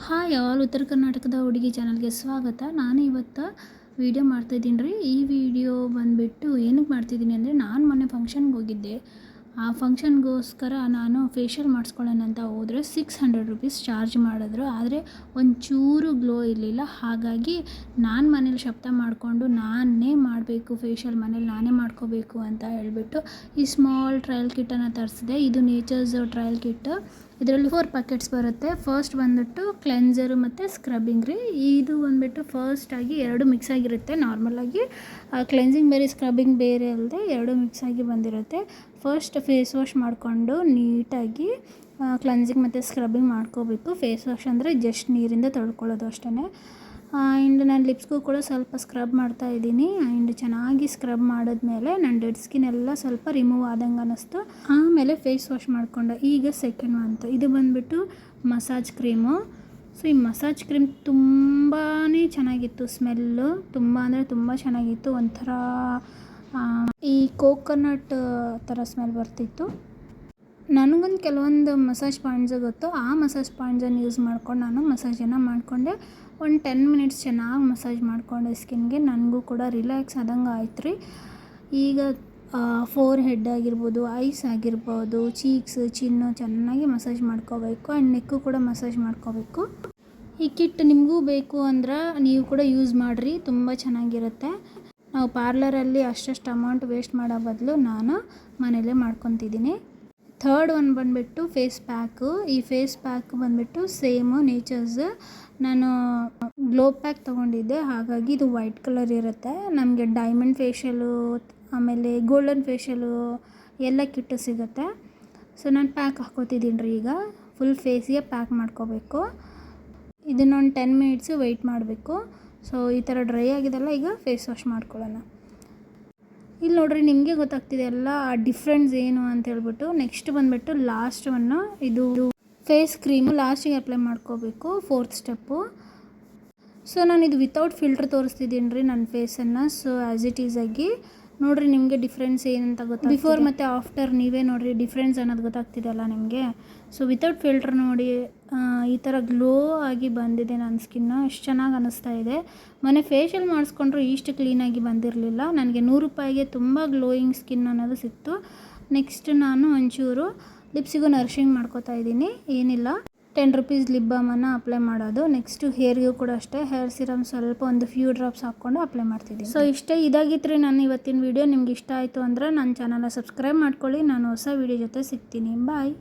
Hi all, ಉತ್ತರ ಕರ್ನಾಟಕದ ಹುಡುಗಿ ಚಾನಲ್ಗೆ ಸ್ವಾಗತ. ನಾನು ಇವತ್ತು ವೀಡಿಯೋ ಮಾಡ್ತಾಯಿದ್ದೀನಿ ರೀ. ಈ ವಿಡಿಯೋ ಬಂದುಬಿಟ್ಟು ಏನಕ್ಕೆ ಮಾಡ್ತಿದ್ದೀನಿ ಅಂದರೆ, ನಾನು ಮೊನ್ನೆ ಫಂಕ್ಷನ್ಗೆ ಹೋಗಿದ್ದೆ. ಆ ಫಂಕ್ಷನ್ಗೋಸ್ಕರ ನಾನು ಫೇಶಿಯಲ್ ಮಾಡಿಸ್ಕೊಳ್ಳೋಣ ಅಂತ ಹೋದರೆ 600 ರುಪೀಸ್ ಚಾರ್ಜ್ ಮಾಡಿದ್ರು. ಆದರೆ ಒಂಚೂರು ಗ್ಲೋ ಇರಲಿಲ್ಲ. ಹಾಗಾಗಿ ನಾನು ಮನೇಲಿ ಶಬ್ದ ಮಾಡಿಕೊಂಡು ನಾನೇ ಮಾಡಬೇಕು ಫೇಶಿಯಲ್, ಮನೇಲಿ ನಾನೇ ಮಾಡ್ಕೋಬೇಕು ಅಂತ ಹೇಳಿಬಿಟ್ಟು ಈ ಸ್ಮಾಲ್ ಟ್ರಯಲ್ ಕಿಟ್ಟನ್ನು ತರಿಸಿದೆ. ಇದು ನೇಚರ್ಸ್ ಟ್ರಯಲ್ ಕಿಟ್. ಇದರಲ್ಲಿ 4 ಪ್ಯಾಕೆಟ್ಸ್ ಬರುತ್ತೆ. ಫಸ್ಟ್ ಬಂದುಬಿಟ್ಟು ಕ್ಲೆನ್ಸರು ಮತ್ತು ಸ್ಕ್ರಬ್ಬಿಂಗ್ ರೀ. ಇದು ಬಂದುಬಿಟ್ಟು ಫಸ್ಟಾಗಿ 2 ಮಿಕ್ಸ್ ಆಗಿರುತ್ತೆ. ನಾರ್ಮಲಾಗಿ ಕ್ಲೆನ್ಸಿಂಗ್ ಬೇರೆ, ಸ್ಕ್ರಬ್ಬಿಂಗ್ ಬೇರೆ ಅಲ್ಲದೆ 2 ಮಿಕ್ಸ್ ಆಗಿ ಬಂದಿರುತ್ತೆ. ಫಸ್ಟ್ ಫೇಸ್ ವಾಶ್ ಮಾಡಿಕೊಂಡು ನೀಟಾಗಿ ಕ್ಲೆನ್ಸಿಂಗ್ ಮತ್ತು ಸ್ಕ್ರಬ್ಬಿಂಗ್ ಮಾಡ್ಕೋಬೇಕು. ಫೇಸ್ ವಾಶ್ ಅಂದರೆ ಜಸ್ಟ್ ನೀರಿಂದ ತೊಳ್ಕೊಳ್ಳೋದು ಅಷ್ಟೇ. ಆ್ಯಂಡ್ ನಾನು ಲಿಪ್ಸ್ಗೂ ಕೂಡ ಸ್ವಲ್ಪ ಸ್ಕ್ರಬ್ ಮಾಡ್ತಾ ಇದ್ದೀನಿ. ಆ್ಯಂಡ್ ಚೆನ್ನಾಗಿ ಸ್ಕ್ರಬ್ ಮಾಡಿದ್ಮೇಲೆ ನನ್ನ ಡೆಡ್ ಸ್ಕಿನ್ ಎಲ್ಲ ಸ್ವಲ್ಪ ರಿಮೂವ್ ಆದಂಗೆ ಅನ್ನಿಸ್ತು. ಆಮೇಲೆ ಫೇಸ್ ವಾಶ್ ಮಾಡಿಕೊಂಡೆ. ಈಗ ಸೆಕೆಂಡ್ ಮಂತ್ ಇದು ಬಂದುಬಿಟ್ಟು ಮಸಾಜ್ ಕ್ರೀಮು. ಸೊ ಈ ಮಸಾಜ್ ಕ್ರೀಮ್ ತುಂಬಾ ಚೆನ್ನಾಗಿತ್ತು. ಸ್ಮೆಲ್ಲು ತುಂಬ ಅಂದರೆ ತುಂಬ ಚೆನ್ನಾಗಿತ್ತು. ಒಂಥರ ಈ ಕೋಕೋನಟ್ ಥರ ಸ್ಮೆಲ್ ಬರ್ತಿತ್ತು. ನನಗೊಂದು ಕೆಲವೊಂದು ಮಸಾಜ್ ಪಾಯಿಂಟ್ಸ್ ಗೊತ್ತು. ಆ ಮಸಾಜ್ ಪಾಯಿಂಟ್ಸನ್ನು ಯೂಸ್ ಮಾಡ್ಕೊಂಡು ನಾನು ಮಸಾಜನ್ನು ಮಾಡಿಕೊಂಡೆ. ಒಂದು 10 ಮಿನಿಟ್ಸ್ ಚೆನ್ನಾಗಿ ಮಸಾಜ್ ಮಾಡಿಕೊಂಡೆ ಸ್ಕಿನ್ಗೆ. ನನಗೂ ಕೂಡ ರಿಲ್ಯಾಕ್ಸ್ ಆದಂಗೆ ಆಯ್ತು ರೀ. ಈಗ ಫೋರ್ ಹೆಡ್ ಆಗಿರ್ಬೋದು, ಐಸ್ ಆಗಿರ್ಬೋದು, ಚೀಕ್ಸ್, ಚಿನ್ನು ಚೆನ್ನಾಗಿ ಮಸಾಜ್ ಮಾಡ್ಕೋಬೇಕು. ಆ್ಯಂಡ್ ನೆಕ್ಕು ಕೂಡ ಮಸಾಜ್ ಮಾಡ್ಕೋಬೇಕು. ಈ ಕಿಟ್ ನಿಮಗೂ ಬೇಕು ಅಂದ್ರೆ ನೀವು ಕೂಡ ಯೂಸ್ ಮಾಡಿರಿ, ತುಂಬ ಚೆನ್ನಾಗಿರುತ್ತೆ. ನಾವು ಪಾರ್ಲರಲ್ಲಿ ಅಷ್ಟು ಅಮೌಂಟ್ ವೇಸ್ಟ್ ಮಾಡೋ ಬದಲು ನಾನು ಮನೇಲೇ ಮಾಡ್ಕೊತಿದ್ದೀನಿ. ಥರ್ಡ್ ಒನ್ ಬಂದುಬಿಟ್ಟು ಫೇಸ್ ಪ್ಯಾಕು. ಈ ಫೇಸ್ ಪ್ಯಾಕ್ ಬಂದುಬಿಟ್ಟು ಸೇಮು ನೇಚರ್ಸ್. ನಾನು ಗ್ಲೋ ಪ್ಯಾಕ್ ತೊಗೊಂಡಿದ್ದೆ, ಹಾಗಾಗಿ ಇದು ವೈಟ್ ಕಲರ್ ಇರುತ್ತೆ. ನಮಗೆ ಡೈಮಂಡ್ ಫೇಶಿಯಲು ಆಮೇಲೆ ಗೋಲ್ಡನ್ ಫೇಶಿಯಲು ಎಲ್ಲ ಕಿಟ್ಟು ಸಿಗುತ್ತೆ. ಸೊ ನಾನು ಪ್ಯಾಕ್ ಹಾಕ್ಕೋತಿದ್ದೀನಿ ರೀ. ಈಗ ಫುಲ್ ಫೇಸಿಗೆ ಪ್ಯಾಕ್ ಮಾಡ್ಕೋಬೇಕು. ಇದನ್ನೊಂದು 10 ಮಿನಿಟ್ಸು ವೆಯ್ಟ್ ಮಾಡಬೇಕು. ಸೊ ಈ ಥರ ಡ್ರೈ ಆಗಿದೆಲ್ಲ, ಈಗ ಫೇಸ್ ವಾಶ್ ಮಾಡ್ಕೊಳ್ಳೋಣ. ಇಲ್ಲಿ ನೋಡ್ರಿ, ನಿಮಗೆ ಗೊತ್ತಾಗ್ತಿದೆ ಎಲ್ಲ ಡಿಫ್ರೆನ್ಸ್ ಏನು ಅಂತ ಹೇಳ್ಬಿಟ್ಟು. ನೆಕ್ಸ್ಟ್ ಬಂದುಬಿಟ್ಟು ಲಾಸ್ಟ್ ಒನ್ನು, ಇದು ಫೇಸ್ ಕ್ರೀಮು ಲಾಸ್ಟಿಗೆ ಅಪ್ಲೈ ಮಾಡ್ಕೋಬೇಕು, 4th ಸ್ಟೆಪ್ಪು. ಸೊ ನಾನು ಇದು ವಿತೌಟ್ ಫಿಲ್ಟ್ರ್ ತೋರಿಸ್ತಿದ್ದೀನಿ ರೀ ನನ್ನ ಫೇಸನ್ನು. ಸೊ ಆ್ಯಸ್ ಇಟ್ ಈಸ್ ಆಗಿ ನೋಡಿರಿ, ನಿಮಗೆ ಡಿಫ್ರೆನ್ಸ್ ಏನಂತ ಗೊತ್ತಾಗ, ಬಿಫೋರ್ ಮತ್ತು ಆಫ್ಟರ್ ನೀವೇ ನೋಡಿರಿ ಡಿಫ್ರೆನ್ಸ್ ಅನ್ನೋದು ಗೊತ್ತಾಗ್ತಿದೆಯಲ್ಲ ನಿಮಗೆ. ಸೊ ವಿತೌಟ್ ಫಿಲ್ಟ್ರ್ ನೋಡಿ ಈ ಥರ ಗ್ಲೋ ಆಗಿ ಬಂದಿದೆ ನನ್ನ ಸ್ಕಿನ್ನು. ಎಷ್ಟು ಚೆನ್ನಾಗಿ ಅನ್ನಿಸ್ತಾ ಇದೆ. ಮೊನ್ನೆ ಫೇಶಿಯಲ್ ಮಾಡಿಸ್ಕೊಂಡ್ರು ಇಷ್ಟು ಕ್ಲೀನಾಗಿ ಬಂದಿರಲಿಲ್ಲ. ನನಗೆ 100 ರೂಪಾಯಿಗೆ ತುಂಬ ಗ್ಲೋಯಿಂಗ್ ಸ್ಕಿನ್ ಅನ್ನೋದು ಸಿಕ್ತು. ನೆಕ್ಸ್ಟ್ ನಾನು ಒಂಚೂರು ಲಿಪ್ಸಿಗೂ ನರಿಶಿಂಗ್ ಮಾಡ್ಕೋತಾ ಇದ್ದೀನಿ. ಏನಿಲ್ಲ, 10 ರುಪೀಸ್ ಲಿಪ್ ಬಾಮನ್ನು ಅಪ್ಲೈ ಮಾಡೋದು. ನೆಕ್ಸ್ಟು ಹೇರ್ಗೂ ಕೂಡ ಅಷ್ಟೇ, ಹೇರ್ ಸಿರಮ್ ಸ್ವಲ್ಪ ಒಂದು ಫ್ಯೂ ಡ್ರಾಪ್ಸ್ ಹಾಕ್ಕೊಂಡು ಅಪ್ಲೈ ಮಾಡ್ತಿದ್ದೀನಿ. ಸೊ ಇಷ್ಟೇ, ಇದಾಗಿತ್ತು ರೀ ನನ್ನ ಇವತ್ತಿನ ವೀಡಿಯೋ. ನಿಮ್ಗೆ ಇಷ್ಟ ಆಯಿತು ಅಂದರೆ ನನ್ನ ಚಾನಲ್ನ ಸಬ್ಸ್ಕ್ರೈಬ್ ಮಾಡ್ಕೊಳ್ಳಿ. ನಾನು ಹೊಸ ವೀಡಿಯೋ ಜೊತೆ ಸಿಗ್ತೀನಿ. ಬಾಯ್.